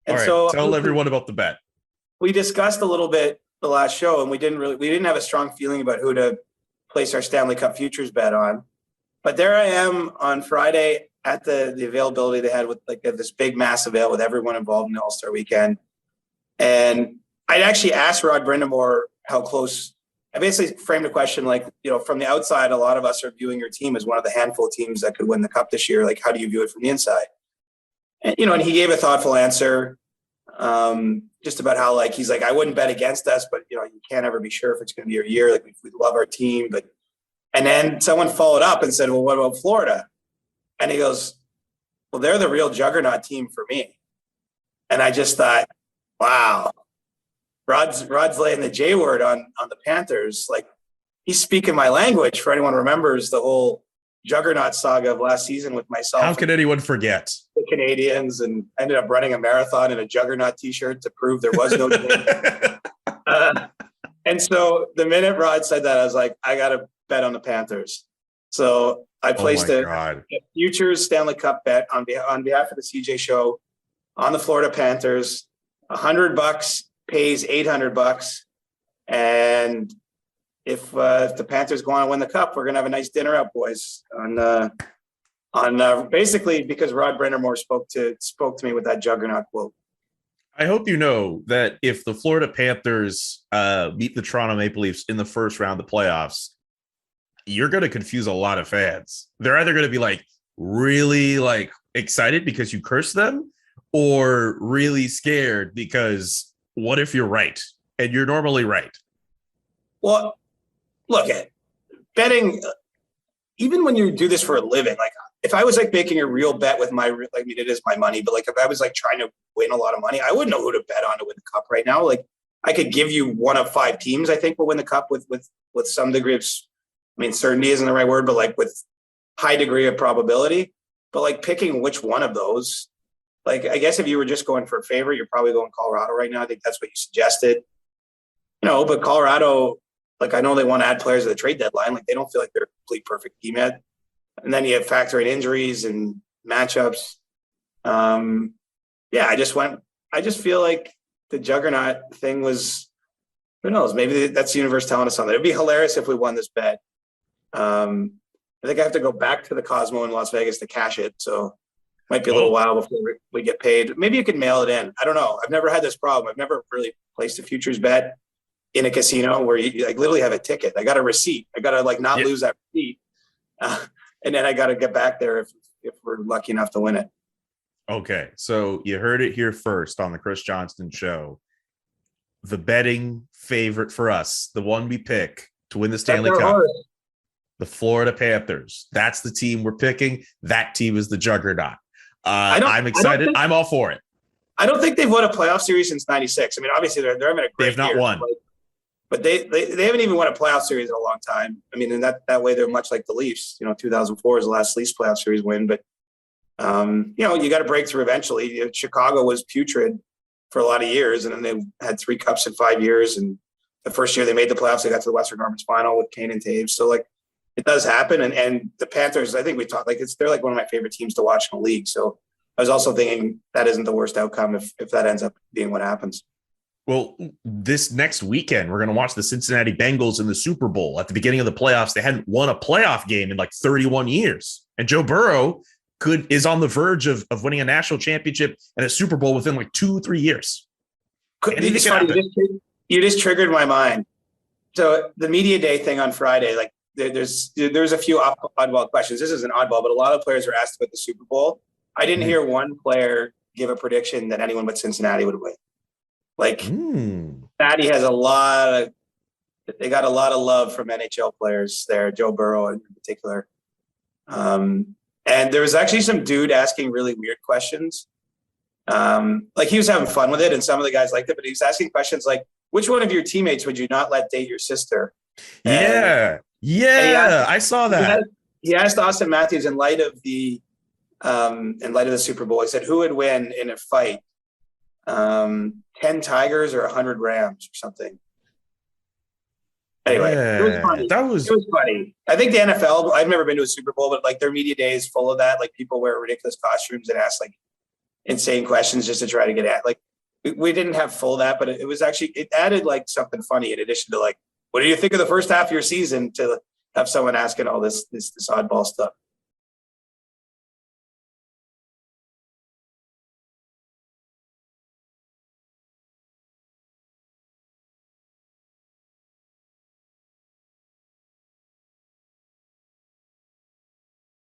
All And right, so tell everyone about the bet. we discussed a little bit the last show, and we didn't have a strong feeling about who to place our Stanley Cup futures bet on. But there I am on Friday at the availability they had with like this big mass avail with everyone involved in the All-Star weekend. And I'd actually asked Rod Brindamore how close. I basically framed the question like, from the outside, a lot of us are viewing your team as one of the handful of teams that could win the cup this year. Like, how do you view it from the inside? And, and he gave a thoughtful answer just about how, like, he's like, I wouldn't bet against us, but, you can't ever be sure if it's going to be your year. Like, we love our team. And then someone followed up and said, well, what about Florida? And he goes, well, they're the real juggernaut team for me. And I just thought, wow. Rod's laying the J word on the Panthers. Like, he's speaking my language. For anyone who remembers the whole juggernaut saga of last season with myself. How could anyone forget? The Canadians, and ended up running a marathon in a juggernaut T-shirt to prove there was no team. And so the minute Rod said that, I was like, I got to bet on the Panthers. So I placed a futures Stanley Cup bet on behalf of the CJ Show on the Florida Panthers. $100 pays $800, and if the Panthers go on and win the cup, we're gonna have a nice dinner out, boys. On basically because Rod Brindamore spoke to me with that juggernaut quote. I hope you know that if the Florida Panthers beat the Toronto Maple Leafs in the first round of the playoffs, you're going to confuse a lot of fans. They're either going to be like really like excited because you cursed them, or really scared because what if you're right? And you're normally right. Well, look at betting, even when you do this for a living, like if I was like making a real bet with it is my money, but like if I was like trying to win a lot of money, I wouldn't know who to bet on to win the cup right now. Like I could give you one of 5 teams I think will win the cup with some degree of, certainty isn't the right word, but like with high degree of probability. But like picking which one of those, like, I guess if you were just going for a favorite, you're probably going Colorado right now. I think that's what you suggested. But Colorado, like, I know they want to add players at the trade deadline. Like, they don't feel like they're a complete perfect team yet. And then you have factor in injuries and matchups. I just feel like the juggernaut thing was, who knows, maybe that's the universe telling us something. It'd be hilarious if we won this bet. I think I have to go back to the Cosmo in Las Vegas to cash it. So might be a little while before we get paid. Maybe you could mail it in. I don't know. I've never had this problem. I've never really placed a futures bet in a casino where you like literally have a ticket. I got a receipt. I got to like not lose that receipt. And then I got to get back there if we're lucky enough to win it. Okay. So you heard it here first on the Chris Johnston Show. The betting favorite for us, the one we pick to win the Stanley Cup, the Florida Panthers. That's the team we're picking. That team is the juggernaut. I'm excited. I'm all for it. I don't think they've won a playoff series since '96. Obviously they're having a great year. They've not won. But they haven't even won a playoff series in a long time. In that way, they're much like the Leafs. 2004 is the last Leafs playoff series win. But, you got to break through eventually. Chicago was putrid for a lot of years, and then they had 3 cups in 5 years. And the first year they made the playoffs, they got to the Western Conference Final with Kane and Taves. So, like, it does happen. And the Panthers, I think we talked, like, they're like one of my favorite teams to watch in the league. So I was also thinking that isn't the worst outcome if that ends up being what happens. Well, this next weekend, we're going to watch the Cincinnati Bengals in the Super Bowl. At the beginning of the playoffs, they hadn't won a playoff game in like 31 years. And Joe Burrow is on the verge of winning a national championship and a Super Bowl within like 2-3 years. You just triggered my mind. So the media day thing on Friday, like there's a few oddball questions. This is an oddball, but a lot of players are asked about the Super Bowl. I didn't hear one player give a prediction that anyone but Cincinnati would win. Like Cincinnati has they got a lot of love from NHL players there, Joe Burrow in particular. And there was actually some dude asking really weird questions. Like he was having fun with it and some of the guys liked it, but he was asking questions like, which one of your teammates would you not let date your sister? And I saw that. He asked Austin Matthews in light of the Super Bowl, he said, who would win in a fight? 10 Tigers or 100 Rams or something. Anyway, it was funny. It was funny. I think the NFL, I've never been to a Super Bowl, but like their media day is full of that. Like people wear ridiculous costumes and ask like insane questions just to try to get at. Like we didn't have full that, but it was actually, it added like something funny in addition to like, what do you think of the first half of your season, to have someone asking all this oddball stuff.